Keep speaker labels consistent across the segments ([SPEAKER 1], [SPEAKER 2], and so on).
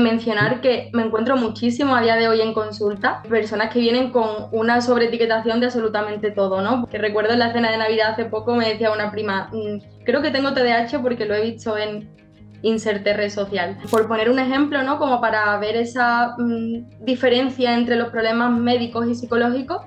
[SPEAKER 1] Mencionar que me encuentro muchísimo a día de hoy en consulta personas que vienen con una sobreetiquetación de absolutamente todo, ¿no? Que recuerdo en la cena de Navidad hace poco me decía una prima, creo que tengo TDAH porque lo he visto en inserte red social. Por poner un ejemplo, ¿no? Como para ver esa diferencia entre los problemas médicos y psicológicos,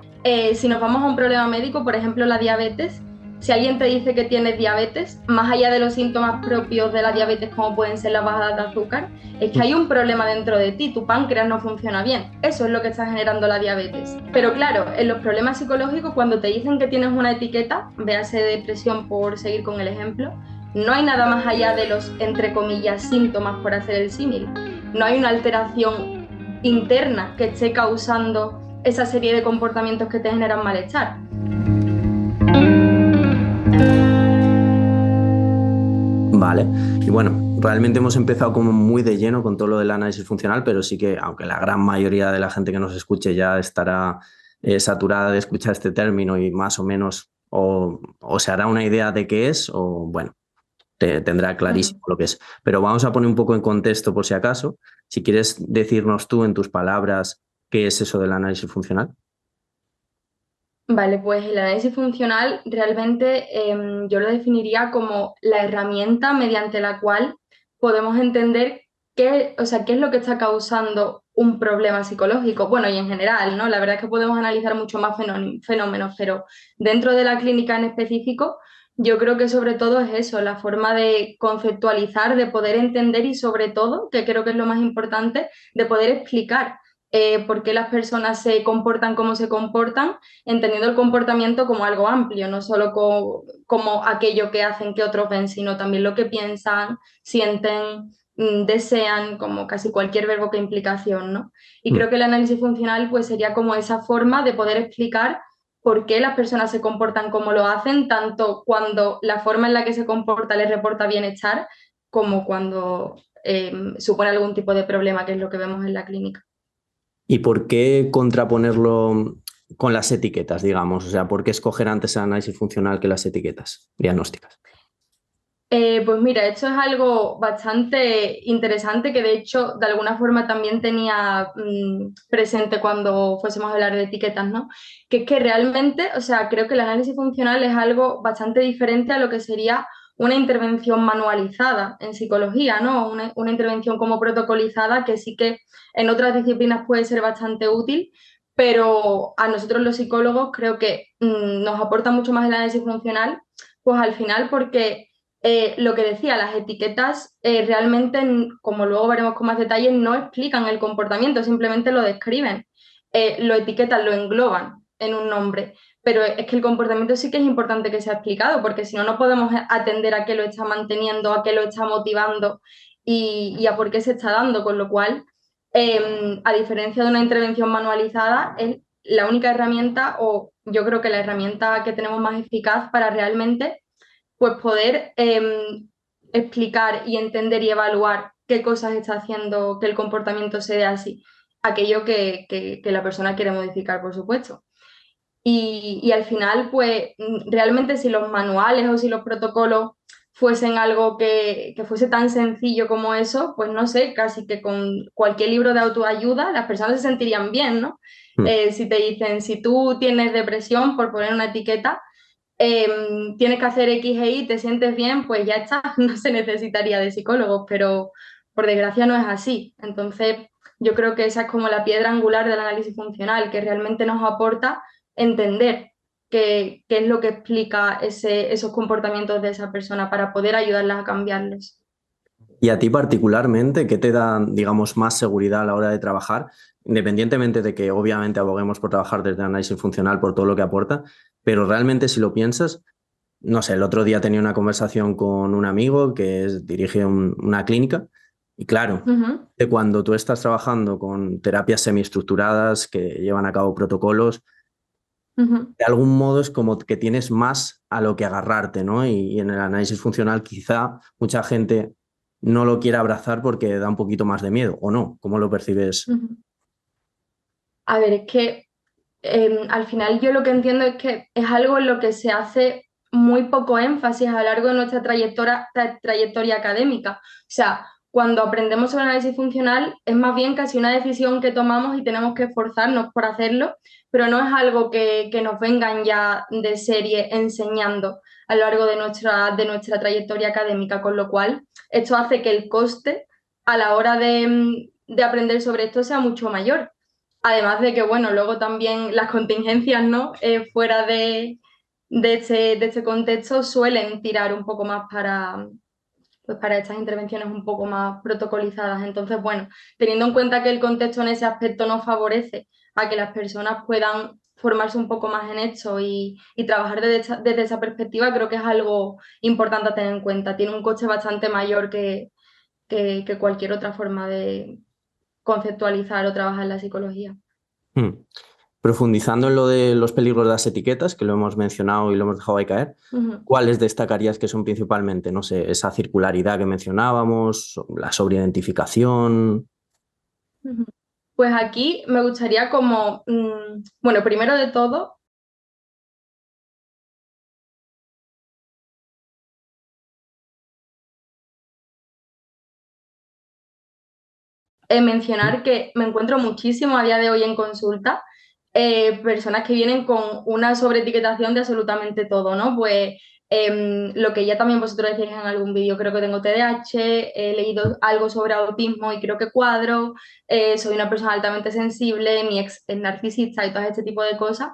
[SPEAKER 1] si nos vamos a un problema médico, por ejemplo la diabetes, si alguien te dice que tienes diabetes, más allá de los síntomas propios de la diabetes como pueden ser las bajadas de azúcar, es que hay un problema dentro de ti, tu páncreas no funciona bien, eso es lo que está generando la diabetes. Pero claro, en los problemas psicológicos, cuando te dicen que tienes una etiqueta, véase depresión por seguir con el ejemplo, no hay nada más allá de los, entre comillas, síntomas por hacer el símil. No hay una alteración interna que esté causando esa serie de comportamientos que te generan malestar.
[SPEAKER 2] Vale, y bueno, realmente hemos empezado como muy de lleno con todo lo del análisis funcional, pero sí que, aunque la gran mayoría de la gente que nos escuche ya estará saturada de escuchar este término y más o menos o se hará una idea de qué es o bueno, tendrá clarísimo lo que es. Pero vamos a poner un poco en contexto por si acaso. Si quieres decirnos tú en tus palabras qué es eso del análisis funcional.
[SPEAKER 1] Vale, pues el análisis funcional realmente yo lo definiría como la herramienta mediante la cual podemos entender qué, o sea, qué es lo que está causando un problema psicológico. Bueno, y en general, ¿no? La verdad es que podemos analizar mucho más fenómenos, pero dentro de la clínica en específico, yo creo que sobre todo es eso, la forma de conceptualizar, de poder entender y sobre todo, que creo que es lo más importante, de poder explicar por qué las personas se comportan como se comportan, entendiendo el comportamiento como algo amplio, no solo como aquello que hacen que otros ven, sino también lo que piensan, sienten, desean, como casi cualquier verbo que implica acción, ¿no? Y
[SPEAKER 2] Mm.
[SPEAKER 1] creo que el análisis funcional pues sería como esa forma de poder explicar por qué las personas se comportan como lo hacen, tanto cuando la forma en la que se comporta les reporta bienestar, como cuando supone algún tipo de problema, que es lo que vemos en la clínica.
[SPEAKER 2] ¿Y por qué contraponerlo con las etiquetas, digamos? O sea, ¿por qué escoger antes el análisis funcional que las etiquetas diagnósticas?
[SPEAKER 1] Pues mira, esto es algo bastante interesante que de hecho de alguna forma también tenía presente cuando fuésemos a hablar de etiquetas, ¿no? Que es que realmente, o sea, creo que el análisis funcional es algo bastante diferente a lo que sería una intervención manualizada en psicología, ¿no? Una intervención como protocolizada que sí que en otras disciplinas puede ser bastante útil, pero a nosotros los psicólogos creo que nos aporta mucho más el análisis funcional, pues al final porque lo que decía, las etiquetas realmente, como luego veremos con más detalle, no explican el comportamiento, simplemente lo describen. Lo etiquetan, lo engloban en un nombre. Pero es que el comportamiento sí que es importante que sea explicado, porque si no, no podemos atender a qué lo está manteniendo, a qué lo está motivando y a por qué se está dando. Con lo cual, a diferencia de una intervención manualizada, es la única herramienta, o yo creo que la herramienta que tenemos más eficaz para realmente pues poder explicar y entender y evaluar qué cosas está haciendo que el comportamiento se dé así, aquello que la persona quiere modificar, por supuesto. Y al final, pues realmente si los manuales o si los protocolos fuesen algo que fuese tan sencillo como eso, pues no sé, casi que con cualquier libro de autoayuda las personas se sentirían bien, ¿no?
[SPEAKER 2] Mm.
[SPEAKER 1] Si te dicen, si tú tienes depresión, por poner una etiqueta, tienes que hacer X e Y, te sientes bien, pues ya está, no se necesitaría de psicólogos, pero por desgracia no es así. Entonces, yo creo que esa es como la piedra angular del análisis funcional, que realmente nos aporta entender qué es lo que explica esos comportamientos de esa persona para poder ayudarlas a cambiarlos.
[SPEAKER 2] ¿Y a ti particularmente, qué te da, digamos, más seguridad a la hora de trabajar? Independientemente de que obviamente aboguemos por trabajar desde análisis funcional por todo lo que aporta, pero realmente si lo piensas, no sé, el otro día tenía una conversación con un amigo que dirige una clínica y claro,
[SPEAKER 1] Ujú,
[SPEAKER 2] de cuando tú estás trabajando con terapias semiestructuradas que llevan a cabo protocolos,
[SPEAKER 1] ujú.
[SPEAKER 2] de algún modo es como que tienes más a lo que agarrarte, ¿no? Y en el análisis funcional quizá mucha gente no lo quiera abrazar porque da un poquito más de miedo, ¿o no? ¿Cómo lo percibes?
[SPEAKER 1] Ujú. A ver, es que al final yo lo que entiendo es que es algo en lo que se hace muy poco énfasis a lo largo de nuestra trayectoria académica. O sea, cuando aprendemos sobre análisis funcional es más bien casi una decisión que tomamos y tenemos que esforzarnos por hacerlo, pero no es algo que nos vengan ya de serie enseñando a lo largo de nuestra trayectoria académica, con lo cual esto hace que el coste a la hora de aprender sobre esto sea mucho mayor. Además de que, bueno, luego también las contingencias, ¿no? Fuera de este contexto suelen tirar un poco más pues para estas intervenciones un poco más protocolizadas. Entonces, bueno, teniendo en cuenta que el contexto en ese aspecto nos favorece a que las personas puedan formarse un poco más en esto y trabajar desde esa perspectiva, creo que es algo importante a tener en cuenta. Tiene un coste bastante mayor que cualquier otra forma de conceptualizar o trabajar la psicología.
[SPEAKER 2] Hmm. Profundizando en lo de los peligros de las etiquetas, que lo hemos mencionado y lo hemos dejado ahí caer,
[SPEAKER 1] Uh-huh.
[SPEAKER 2] ¿cuáles destacarías que son principalmente, no sé, esa circularidad que mencionábamos, la sobreidentificación?
[SPEAKER 1] Uh-huh. Pues aquí me gustaría como, bueno, primero de todo, mencionar que me encuentro muchísimo a día de hoy en consulta personas que vienen con una sobreetiquetación de absolutamente todo, ¿no? Pues lo que ya también vosotros decíais en algún vídeo, creo que tengo TDAH, he leído algo sobre autismo y creo que cuadro, soy una persona altamente sensible, mi ex es narcisista y todo este tipo de cosas.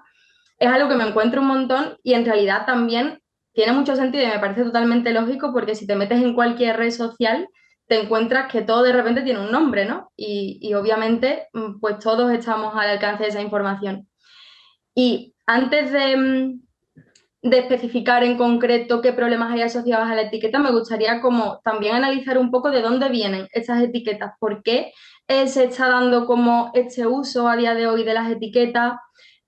[SPEAKER 1] Es algo que me encuentro un montón y en realidad también tiene mucho sentido y me parece totalmente lógico porque si te metes en cualquier red social te encuentras que todo de repente tiene un nombre, ¿no? Y obviamente pues todos estamos al alcance de esa información. Y antes de especificar en concreto qué problemas hay asociados a la etiqueta, me gustaría como también analizar un poco de dónde vienen estas etiquetas, por qué se está dando como este uso a día de hoy de las etiquetas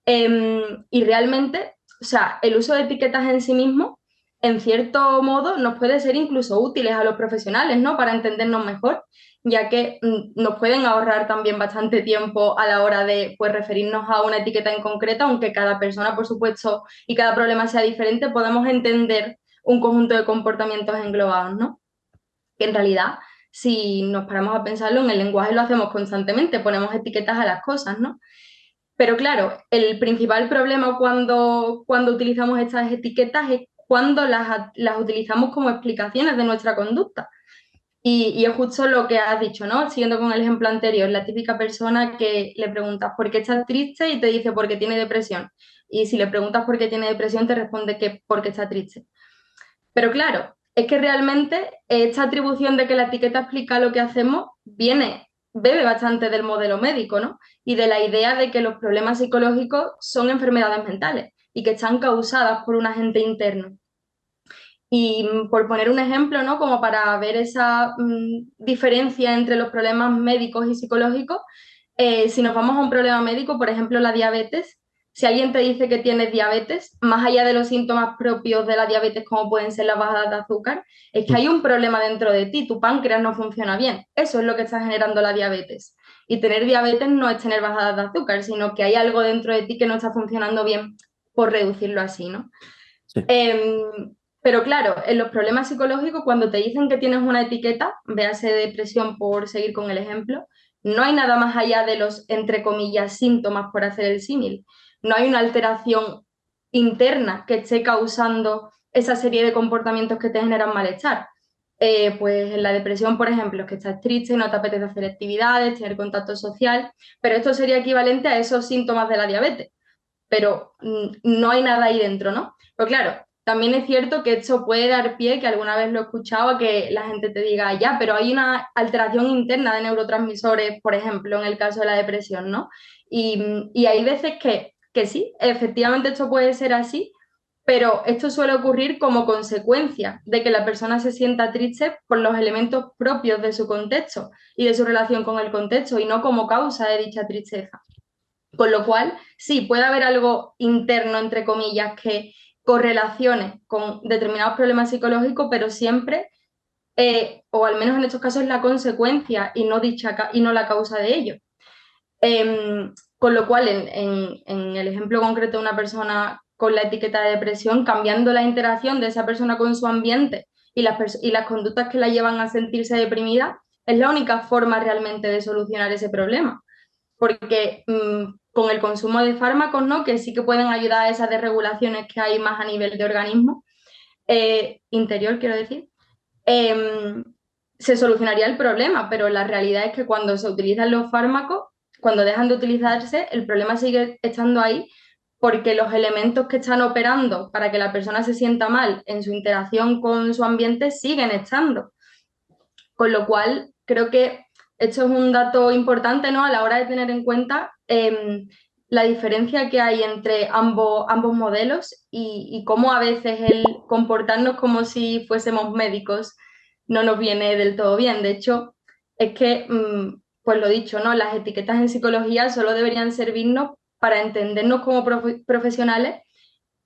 [SPEAKER 1] y realmente, o sea, el uso de etiquetas en sí mismo, en cierto modo, nos puede ser incluso útiles a los profesionales, ¿no? Para entendernos mejor, ya que nos pueden ahorrar también bastante tiempo a la hora de pues, referirnos a una etiqueta en concreto, aunque cada persona, por supuesto, y cada problema sea diferente, podemos entender un conjunto de comportamientos englobados, ¿no? Que en realidad, si nos paramos a pensarlo, en el lenguaje lo hacemos constantemente, ponemos etiquetas a las cosas, ¿no? Pero claro, el principal problema cuando utilizamos estas etiquetas es cuando las utilizamos como explicaciones de nuestra conducta. Y es justo lo que has dicho, ¿no? Siguiendo con el ejemplo anterior, la típica persona que le preguntas por qué estás triste y te dice porque tiene depresión. Y si le preguntas por qué tiene depresión, te responde que porque está triste. Pero claro, es que realmente esta atribución de que la etiqueta explica lo que hacemos bebe bastante del modelo médico, ¿no? Y de la idea de que los problemas psicológicos son enfermedades mentales y que están causadas por un agente interno. Y por poner un ejemplo, ¿no? Como para ver esa diferencia entre los problemas médicos y psicológicos, si nos vamos a un problema médico, por ejemplo, la diabetes, si alguien te dice que tienes diabetes, más allá de los síntomas propios de la diabetes, como pueden ser las bajadas de azúcar, es que hay un problema dentro de ti, tu páncreas no funciona bien. Eso es lo que está generando la diabetes. Y tener diabetes no es tener bajadas de azúcar, sino que hay algo dentro de ti que no está funcionando bien, por reducirlo así, ¿no?
[SPEAKER 2] Sí.
[SPEAKER 1] Pero claro, en los problemas psicológicos, cuando te dicen que tienes una etiqueta, véase depresión por seguir con el ejemplo, no hay nada más allá de los, entre comillas, síntomas por hacer el símil. No hay una alteración interna que esté causando esa serie de comportamientos que te generan malestar. Pues en la depresión, por ejemplo, es que estás triste y no te apetece hacer actividades, tener contacto social, pero esto sería equivalente a esos síntomas de la diabetes, pero no hay nada ahí dentro, ¿no? Pero claro, también es cierto que esto puede dar pie, que alguna vez lo he escuchado, a que la gente te diga, ya, pero hay una alteración interna de neurotransmisores, por ejemplo, en el caso de la depresión, ¿no? Y hay veces que sí, efectivamente esto puede ser así, pero esto suele ocurrir como consecuencia de que la persona se sienta triste por los elementos propios de su contexto y de su relación con el contexto y no como causa de dicha tristeza. Con lo cual, sí, puede haber algo interno, entre comillas, que correlacione con determinados problemas psicológicos, pero siempre, o al menos en estos casos, es la consecuencia y no, y no la causa de ello. Con lo cual, en el ejemplo concreto de una persona con la etiqueta de depresión, cambiando la interacción de esa persona con su ambiente y las conductas que la llevan a sentirse deprimida, es la única forma realmente de solucionar ese problema, porque con el consumo de fármacos, ¿no? Que sí que pueden ayudar a esas desregulaciones que hay más a nivel de organismo interior, quiero decir, eh, se solucionaría el problema, pero la realidad es que cuando se utilizan los fármacos, cuando dejan de utilizarse, el problema sigue estando ahí porque los elementos que están operando para que la persona se sienta mal en su interacción con su ambiente siguen estando. Con lo cual, creo que esto es un dato importante, ¿no? A la hora de tener en cuenta la diferencia que hay entre ambos modelos y cómo a veces el comportarnos como si fuésemos médicos no nos viene del todo bien. De hecho, es que, pues lo dicho, ¿no? Las etiquetas en psicología solo deberían servirnos para entendernos como profesionales,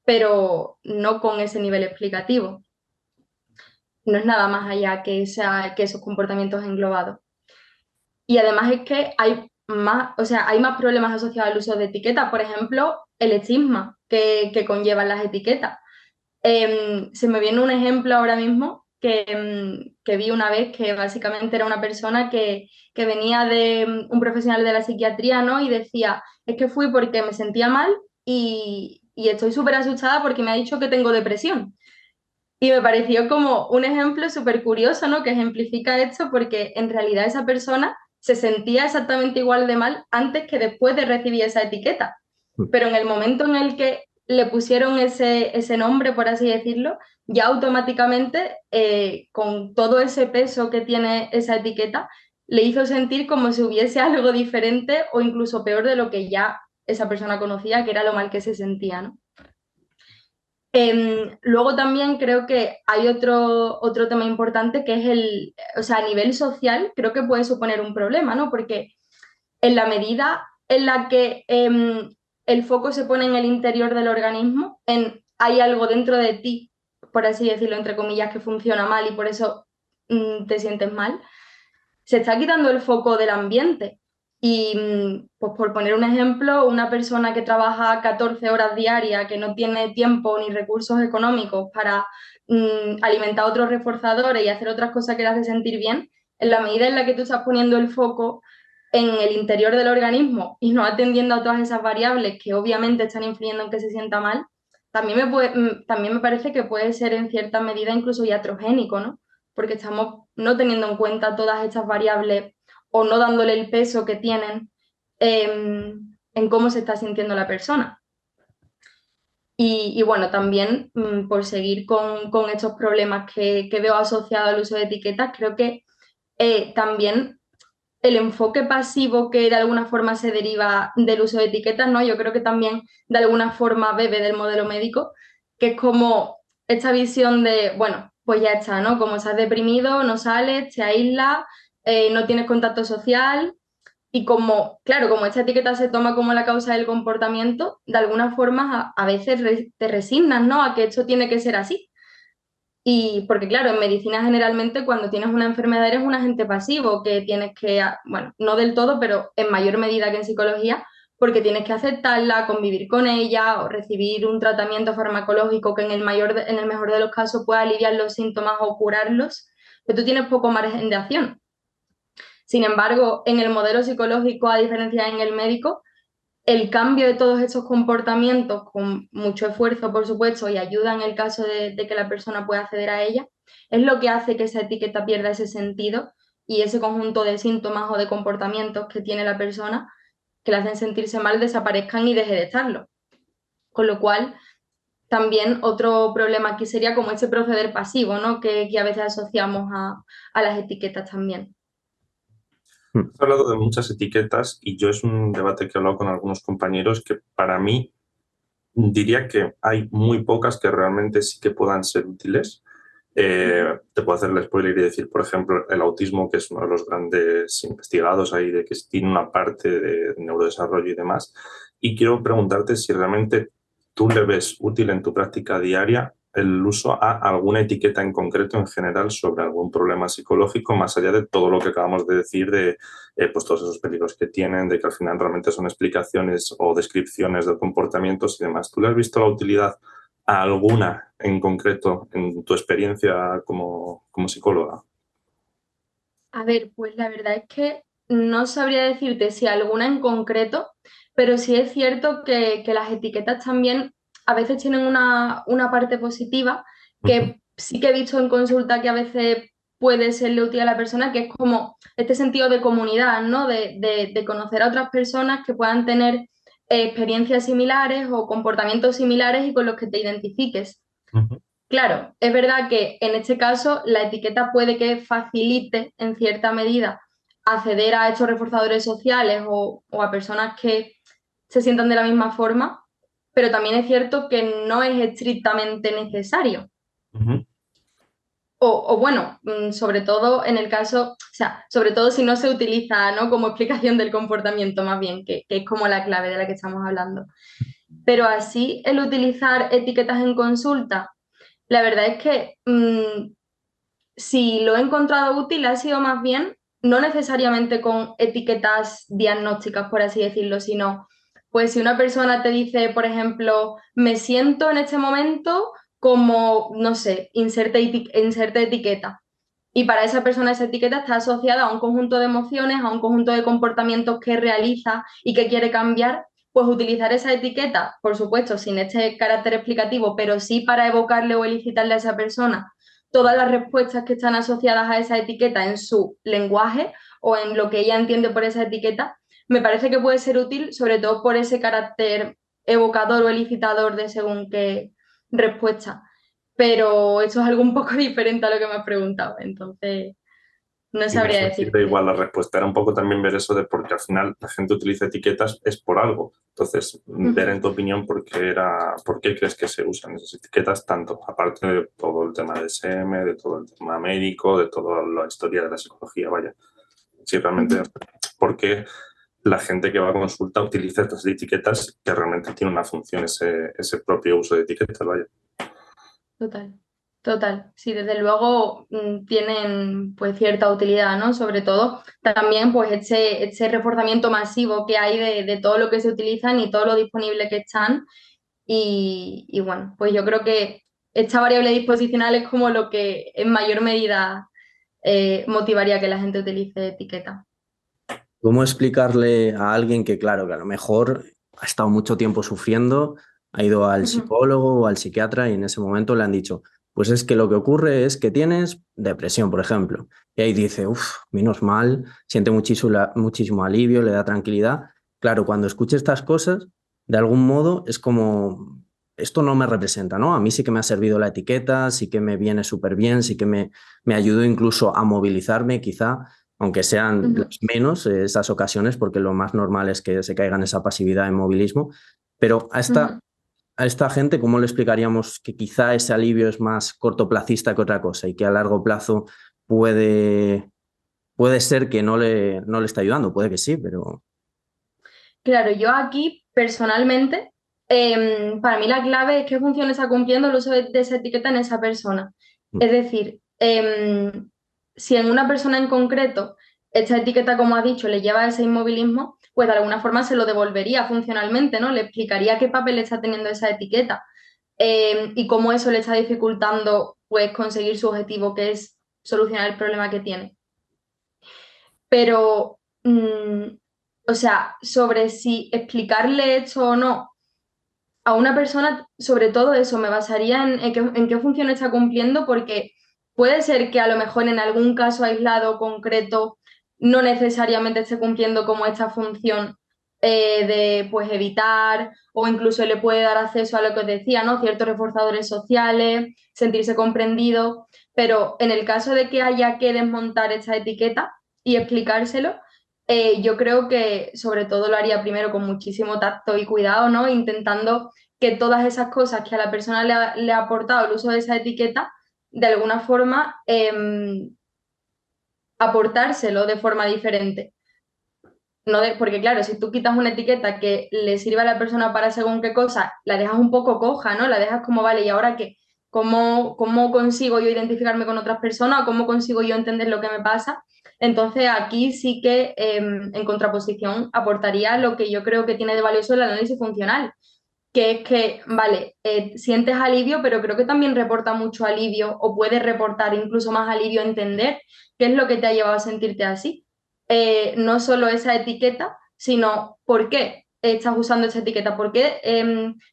[SPEAKER 1] pero no con ese nivel explicativo. No es nada más allá que esos comportamientos englobados. Y además es que hay más, o sea, hay más problemas asociados al uso de etiquetas, por ejemplo, el estigma que conllevan las etiquetas. Se me viene un ejemplo ahora mismo que vi una vez que básicamente era una persona que venía de un profesional de la psiquiatría, ¿no? Y decía, es que fui porque me sentía mal y estoy súper asustada porque me ha dicho que tengo depresión. Y me pareció como un ejemplo súper curioso, ¿no? Que ejemplifica esto porque en realidad esa persona se sentía exactamente igual de mal antes que después de recibir esa etiqueta. Pero en el momento en el que le pusieron ese nombre, por así decirlo, ya automáticamente, con todo ese peso que tiene esa etiqueta, le hizo sentir como si hubiese algo diferente o incluso peor de lo que ya esa persona conocía, que era lo mal que se sentía, ¿no? Luego también creo que hay otro tema importante que es o sea, a nivel social creo que puede suponer un problema, ¿no? Porque en la medida en la que el foco se pone en el interior del organismo, hay algo dentro de ti, por así decirlo, entre comillas, que funciona mal y por eso te sientes mal, se está quitando el foco del ambiente. Y pues por poner un ejemplo, una persona que trabaja 14 horas diarias, que no tiene tiempo ni recursos económicos para alimentar otros reforzadores y hacer otras cosas que le hacen sentir bien, en la medida en la que tú estás poniendo el foco en el interior del organismo y no atendiendo a todas esas variables que obviamente están influyendo en que se sienta mal, también me parece que puede ser en cierta medida incluso iatrogénico, ¿no? Porque estamos no teniendo en cuenta todas estas variables o no dándole el peso que tienen en cómo se está sintiendo la persona. Y bueno, también por seguir con estos problemas que veo asociados al uso de etiquetas, creo que también el enfoque pasivo que de alguna forma se deriva del uso de etiquetas, ¿no? Yo creo que también de alguna forma bebe del modelo médico, que es como esta visión de, bueno, pues ya está, ¿no? Como estás deprimido, no sales, te aíslas, no tienes contacto social y como, claro, como esta etiqueta se toma como la causa del comportamiento, de alguna forma a veces te resignas, ¿no? A que esto tiene que ser así. Y porque claro, en medicina generalmente cuando tienes una enfermedad eres un agente pasivo que tienes que, bueno, no del todo, pero en mayor medida que en psicología, porque tienes que aceptarla, convivir con ella o recibir un tratamiento farmacológico que en el mejor de los casos pueda aliviar los síntomas o curarlos, pero tú tienes poco margen de acción. Sin embargo, en el modelo psicológico, a diferencia en el médico, el cambio de todos estos comportamientos, con mucho esfuerzo, por supuesto, y ayuda en el caso de que la persona pueda acceder a ella, es lo que hace que esa etiqueta pierda ese sentido y ese conjunto de síntomas o de comportamientos que tiene la persona que le hacen sentirse mal desaparezcan y deje de estarlo. Con lo cual, también otro problema aquí sería como ese proceder pasivo, ¿no? Que a veces asociamos a las etiquetas también.
[SPEAKER 3] He hablado de muchas etiquetas y yo es un debate que he hablado con algunos compañeros que para mí diría que hay muy pocas que realmente sí que puedan ser útiles. Te puedo hacer el spoiler y decir, por ejemplo, el autismo, que es uno de los grandes investigados ahí, de que tiene una parte de neurodesarrollo y demás. Y quiero preguntarte si realmente tú le ves útil en tu práctica diaria el uso a alguna etiqueta en concreto en general sobre algún problema psicológico, más allá de todo lo que acabamos de decir de pues todos esos peligros que tienen, de que al final realmente son explicaciones o descripciones de comportamientos y demás. ¿Tú le has visto la utilidad a alguna en concreto en tu experiencia como psicóloga?
[SPEAKER 1] A ver, pues la verdad es que no sabría decirte si alguna en concreto, pero sí es cierto que las etiquetas también a veces tienen una parte positiva
[SPEAKER 3] Ujú,
[SPEAKER 1] que sí que he visto en consulta que a veces puede serle útil a la persona, que es como este sentido de comunidad, ¿no? De conocer a otras personas que puedan tener experiencias similares o comportamientos similares y con los que te identifiques.
[SPEAKER 3] ujú,
[SPEAKER 1] Claro, es verdad que en este caso la etiqueta puede que facilite en cierta medida acceder a estos reforzadores sociales o a personas que se sientan de la misma forma, pero también es cierto que no es estrictamente necesario.
[SPEAKER 3] ujú.
[SPEAKER 1] O bueno, sobre todo en el caso, o sea, sobre todo si no se utiliza, ¿no? Como explicación del comportamiento más bien, que es como la clave de la que estamos hablando. Pero así el utilizar etiquetas en consulta, la verdad es que si lo he encontrado útil ha sido más bien, no necesariamente con etiquetas diagnósticas, por así decirlo, sino, pues si una persona te dice, por ejemplo, me siento en este momento como, no sé, inserte etiqueta. Y para esa persona esa etiqueta está asociada a un conjunto de emociones, a un conjunto de comportamientos que realiza y que quiere cambiar, pues utilizar esa etiqueta, por supuesto, sin este carácter explicativo, pero sí para evocarle o elicitarle a esa persona todas las respuestas que están asociadas a esa etiqueta en su lenguaje o en lo que ella entiende por esa etiqueta, me parece que puede ser útil, sobre todo por ese carácter evocador o elicitador de según qué respuesta. Pero eso es algo un poco diferente a lo que me has preguntado, entonces no
[SPEAKER 3] Sí, me ha
[SPEAKER 1] sabría
[SPEAKER 3] sentido
[SPEAKER 1] decirte.
[SPEAKER 3] igual la respuesta. Era un poco también ver eso de porque al final la gente utiliza etiquetas es por algo. Entonces, ver
[SPEAKER 1] Ujú,
[SPEAKER 3] en tu opinión por qué crees que se usan esas etiquetas tanto, aparte de todo el tema de SM, de todo el tema médico, de toda la historia de la psicología, vaya. Si realmente,
[SPEAKER 1] ujú.
[SPEAKER 3] por qué la gente que va a consulta utiliza estas etiquetas que realmente tiene una función ese propio uso de etiquetas, vaya.
[SPEAKER 1] Total, total. Sí, desde luego tienen pues cierta utilidad, ¿no? Sobre todo también pues este reforzamiento masivo que hay de todo lo que se utilizan y todo lo disponible que están. Y bueno, pues yo creo que esta variable disposicional es como lo que en mayor medida motivaría que la gente utilice etiqueta.
[SPEAKER 2] ¿Cómo explicarle a alguien que, claro, que a lo mejor ha estado mucho tiempo sufriendo, ha ido al
[SPEAKER 1] Ujú,
[SPEAKER 2] psicólogo o al psiquiatra y en ese momento le han dicho, pues es que lo que ocurre es que tienes depresión, por ejemplo? Y ahí dice, uff, menos mal, siente muchísimo, muchísimo alivio, le da tranquilidad. Claro, cuando escucha estas cosas, de algún modo es como, esto no me representa, ¿no? A mí sí que me ha servido la etiqueta, sí que me viene súper bien, sí que me ayudó incluso a movilizarme, quizá aunque sean
[SPEAKER 1] ujú,
[SPEAKER 2] las menos esas ocasiones, porque lo más normal es que se caiga en esa pasividad en movilismo. Pero
[SPEAKER 1] ujú.
[SPEAKER 2] a esta gente, ¿cómo le explicaríamos que quizá ese alivio es más cortoplacista que otra cosa y que a largo plazo puede, puede ser que no le está ayudando? Puede que sí, pero...
[SPEAKER 1] Claro, yo aquí personalmente, para mí la clave es qué función está cumpliendo el uso de esa etiqueta en esa persona. Es decir, si en una persona en concreto esta etiqueta, como has dicho, le lleva a ese inmovilismo, pues de alguna forma se lo devolvería funcionalmente, ¿no? Le explicaría qué papel está teniendo esa etiqueta y cómo eso le está dificultando pues conseguir su objetivo, que es solucionar el problema que tiene. Pero, o sea, sobre si explicarle esto o no a una persona, sobre todo eso, me basaría en qué función está cumpliendo, porque puede ser que a lo mejor en algún caso aislado, concreto, no necesariamente esté cumpliendo como esta función de pues evitar o incluso le puede dar acceso a lo que os decía, ¿no? Ciertos reforzadores sociales, sentirse comprendido, pero en el caso de que haya que desmontar esta etiqueta y explicárselo, yo creo que sobre todo lo haría primero con muchísimo tacto y cuidado, ¿no? Intentando que todas esas cosas que a la persona le ha aportado el uso de esa etiqueta, de alguna forma, aportárselo de forma diferente. No porque claro, si tú quitas una etiqueta que le sirve a la persona para según qué cosa, la dejas un poco coja, ¿no? La dejas como, vale, ¿y ahora qué? ¿Cómo consigo yo identificarme con otras personas? ¿Cómo consigo yo entender lo que me pasa? Entonces aquí sí que en contraposición aportaría lo que yo creo que tiene de valioso el análisis funcional, que es que, vale, sientes alivio, pero creo que también reporta mucho alivio o puede reportar incluso más alivio entender qué es lo que te ha llevado a sentirte así. No solo esa etiqueta, sino por qué estás usando esa etiqueta, por qué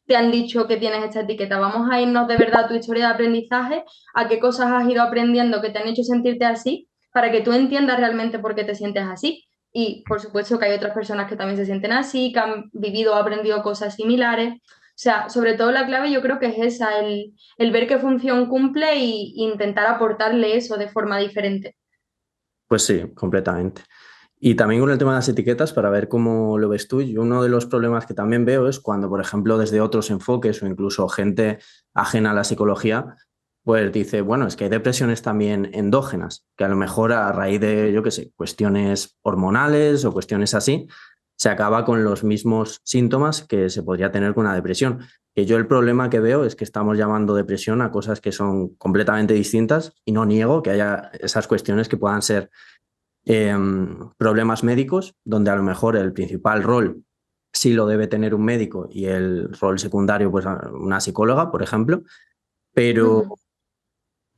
[SPEAKER 1] te han dicho que tienes esta etiqueta. Vamos a irnos de verdad a tu historia de aprendizaje, a qué cosas has ido aprendiendo que te han hecho sentirte así, para que tú entiendas realmente por qué te sientes así. Y por supuesto que hay otras personas que también se sienten así, que han vivido o aprendido cosas similares. O sea, sobre todo la clave yo creo que es esa, el ver qué función cumple e intentar aportarle eso de forma diferente.
[SPEAKER 2] Pues sí, completamente. Y también con el tema de las etiquetas, para ver cómo lo ves tú, y uno de los problemas que también veo es cuando, por ejemplo, desde otros enfoques o incluso gente ajena a la psicología, pues dice, bueno, es que hay depresiones también endógenas, que a lo mejor a raíz de, yo qué sé, cuestiones hormonales o cuestiones así, se acaba con los mismos síntomas que se podría tener con una depresión. Que yo el problema que veo es que estamos llamando depresión a cosas que son completamente distintas y no niego que haya esas cuestiones que puedan ser problemas médicos, donde a lo mejor el principal rol sí lo debe tener un médico y el rol secundario, pues una psicóloga, por ejemplo, pero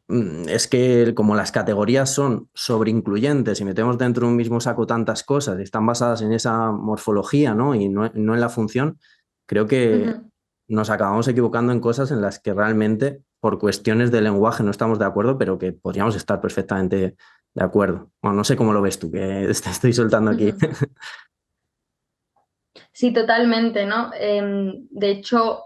[SPEAKER 1] Ujú.
[SPEAKER 2] es que como las categorías son sobreincluyentes y metemos dentro de un mismo saco tantas cosas y están basadas en esa morfología, ¿no? Y no en la función, creo que
[SPEAKER 1] Ujú.
[SPEAKER 2] nos acabamos equivocando en cosas en las que realmente por cuestiones de lenguaje no estamos de acuerdo, pero que podríamos estar perfectamente de acuerdo. Bueno, no sé cómo lo ves tú, que te estoy soltando aquí.
[SPEAKER 1] Ujú. Sí, totalmente, ¿no? De hecho,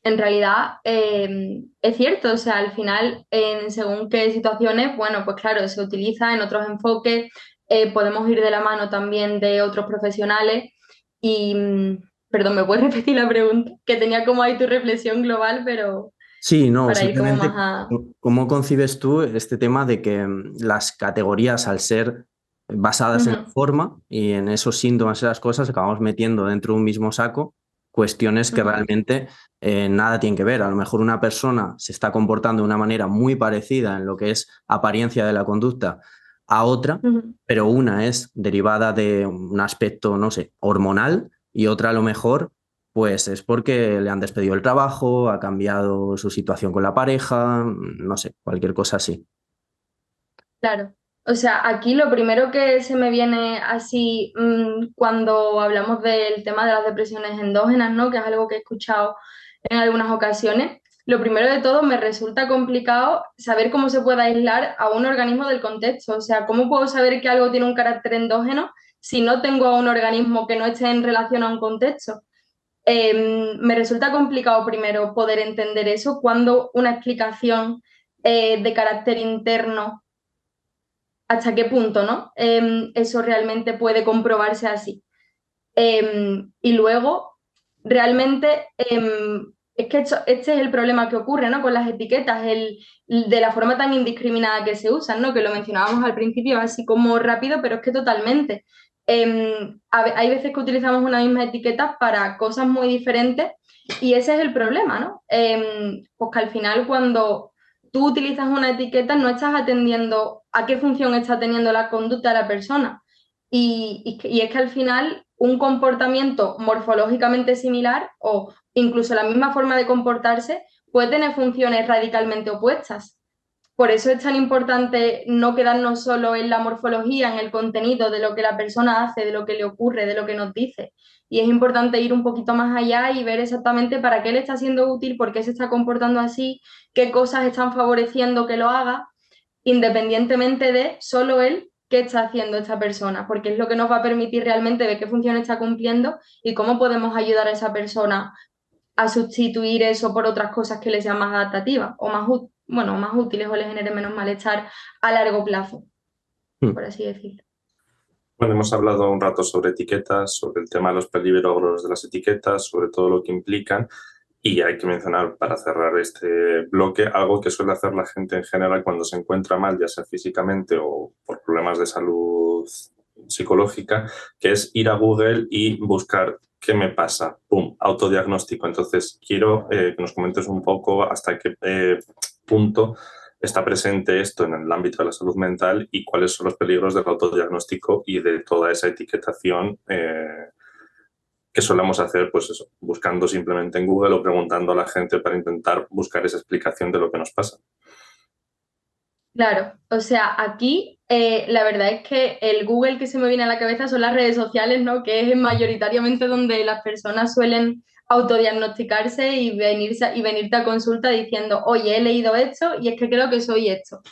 [SPEAKER 1] en realidad es cierto, o sea, al final, en según qué situaciones, bueno, pues claro, se utiliza en otros enfoques, podemos ir de la mano también de otros profesionales y, perdón, ¿me puedes repetir la pregunta? Que tenía como ahí tu reflexión global, pero
[SPEAKER 2] Sí, no,
[SPEAKER 1] para ir como más
[SPEAKER 2] simplemente,
[SPEAKER 1] a...
[SPEAKER 2] ¿cómo concibes tú este tema de que las categorías, al ser basadas en la
[SPEAKER 1] Ujú.
[SPEAKER 2] forma y en esos síntomas y las cosas, acabamos metiendo dentro de un mismo saco cuestiones que
[SPEAKER 1] Ujú.
[SPEAKER 2] realmente nada tienen que ver? A lo mejor una persona se está comportando de una manera muy parecida en lo que es apariencia de la conducta a otra,
[SPEAKER 1] Ujú.
[SPEAKER 2] pero una es derivada de un aspecto, no sé, hormonal y otra a lo mejor pues es porque le han despedido el trabajo, ha cambiado su situación con la pareja, no sé, cualquier cosa así.
[SPEAKER 1] Claro. O sea, aquí lo primero que se me viene así cuando hablamos del tema de las depresiones endógenas, ¿no? Que es algo que he escuchado en algunas ocasiones. Lo primero de todo, me resulta complicado saber cómo se puede aislar a un organismo del contexto. O sea, ¿cómo puedo saber que algo tiene un carácter endógeno si no tengo a un organismo que no esté en relación a un contexto? Me resulta complicado primero poder entender eso cuando una explicación de carácter interno hasta qué punto, ¿no? Eso realmente puede comprobarse así. Y luego, realmente, es que este es el problema que ocurre, ¿no? Con las etiquetas, de la forma tan indiscriminada que se usan, ¿no? Que lo mencionábamos al principio, así como rápido, pero es que totalmente. Hay veces que utilizamos una misma etiqueta para cosas muy diferentes y ese es el problema, ¿no? Pues que al final cuando tú utilizas una etiqueta no estás atendiendo a qué función está teniendo la conducta de la persona. Y es que al final un comportamiento morfológicamente similar o incluso la misma forma de comportarse puede tener funciones radicalmente opuestas. Por eso es tan importante no quedarnos solo en la morfología, en el contenido de lo que la persona hace, de lo que le ocurre, de lo que nos dice. Y es importante ir un poquito más allá y ver exactamente para qué le está siendo útil, por qué se está comportando así, qué cosas están favoreciendo que lo haga, independientemente de solo él qué está haciendo esta persona, porque es lo que nos va a permitir realmente ver qué función está cumpliendo y cómo podemos ayudar a esa persona a sustituir eso por otras cosas que les sean más adaptativas o más, bueno, más útiles o les genere menos malestar a largo plazo,
[SPEAKER 2] Hmm.
[SPEAKER 1] por así decirlo.
[SPEAKER 3] Bueno, hemos hablado un rato sobre etiquetas, sobre el tema de los peligros de las etiquetas, sobre todo lo que implican. Y hay que mencionar, para cerrar este bloque, algo que suele hacer la gente en general cuando se encuentra mal, ya sea físicamente o por problemas de salud psicológica, que es ir a Google y buscar qué me pasa. ¡Pum! Autodiagnóstico. Entonces, quiero que nos comentes un poco hasta qué punto está presente esto en el ámbito de la salud mental y cuáles son los peligros del autodiagnóstico y de toda esa etiquetación que solemos hacer, pues eso, buscando simplemente en Google o preguntando a la gente para intentar buscar esa explicación de lo que nos pasa.
[SPEAKER 1] Claro, o sea, aquí la verdad es que el Google que se me viene a la cabeza son las redes sociales, ¿no? Que es mayoritariamente donde las personas suelen autodiagnosticarse y venirte a consulta diciendo, oye, he leído esto y es que creo que soy esto.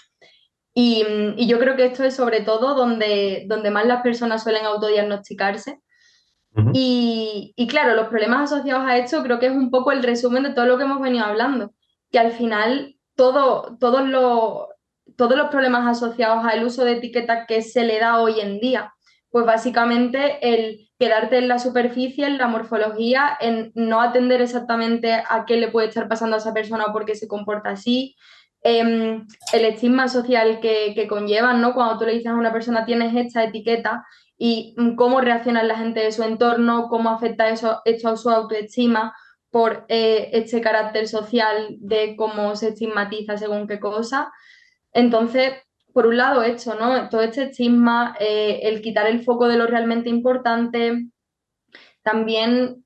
[SPEAKER 1] Y yo creo que esto es sobre todo donde más las personas suelen autodiagnosticarse. Y claro, los problemas asociados a esto creo que es un poco el resumen de todo lo que hemos venido hablando, que al final todos los problemas asociados al uso de etiquetas que se le da hoy en día, pues básicamente el quedarte en la superficie, en la morfología, en no atender exactamente a qué le puede estar pasando a esa persona o por qué se comporta así, el estigma social que conllevan, ¿no? Cuando tú le dices a una persona tienes esta etiqueta y cómo reacciona la gente de su entorno, cómo afecta esto a su autoestima por este carácter social de cómo se estigmatiza según qué cosa. Entonces, por un lado esto, ¿no? Todo este estigma, el quitar el foco de lo realmente importante, también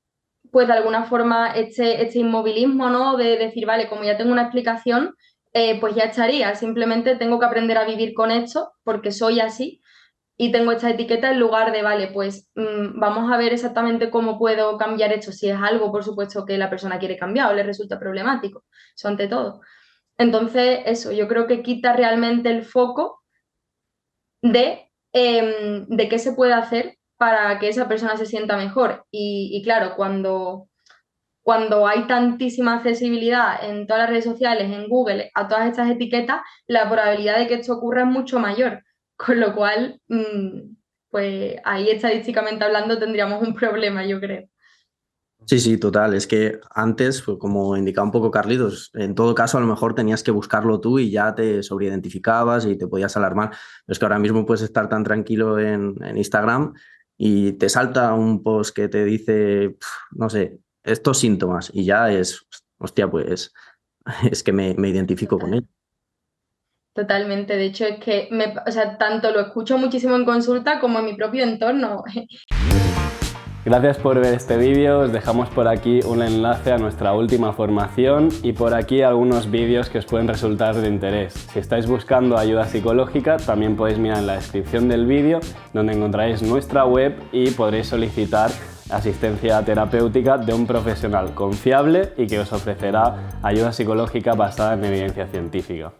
[SPEAKER 1] pues de alguna forma este inmovilismo, ¿no? De decir, vale, como ya tengo una explicación, pues ya estaría, simplemente tengo que aprender a vivir con esto porque soy así y tengo esta etiqueta en lugar de, vale, pues vamos a ver exactamente cómo puedo cambiar esto, si es algo, por supuesto, que la persona quiere cambiar o le resulta problemático, eso ante todo. Entonces, eso, yo creo que quita realmente el foco de qué se puede hacer para que esa persona se sienta mejor. Y claro, cuando hay tantísima accesibilidad en todas las redes sociales, en Google, a todas estas etiquetas, la probabilidad de que esto ocurra es mucho mayor. Con lo cual, pues ahí estadísticamente hablando tendríamos un problema, yo creo.
[SPEAKER 2] Sí, sí, total. Es que antes, pues, como indicaba un poco Carlitos, en todo caso a lo mejor tenías que buscarlo tú y ya te sobreidentificabas y te podías alarmar. Pero es que ahora mismo puedes estar tan tranquilo en Instagram y te salta un post que te dice, no sé, estos síntomas y ya es, hostia, pues es que me identifico con él.
[SPEAKER 1] Totalmente. De hecho, es que o sea, tanto lo escucho muchísimo en consulta como en mi propio entorno.
[SPEAKER 4] Gracias por ver este vídeo, os dejamos por aquí un enlace a nuestra última formación y por aquí algunos vídeos que os pueden resultar de interés. Si estáis buscando ayuda psicológica, también podéis mirar en la descripción del vídeo donde encontraréis nuestra web y podréis solicitar asistencia terapéutica de un profesional confiable y que os ofrecerá ayuda psicológica basada en evidencia científica.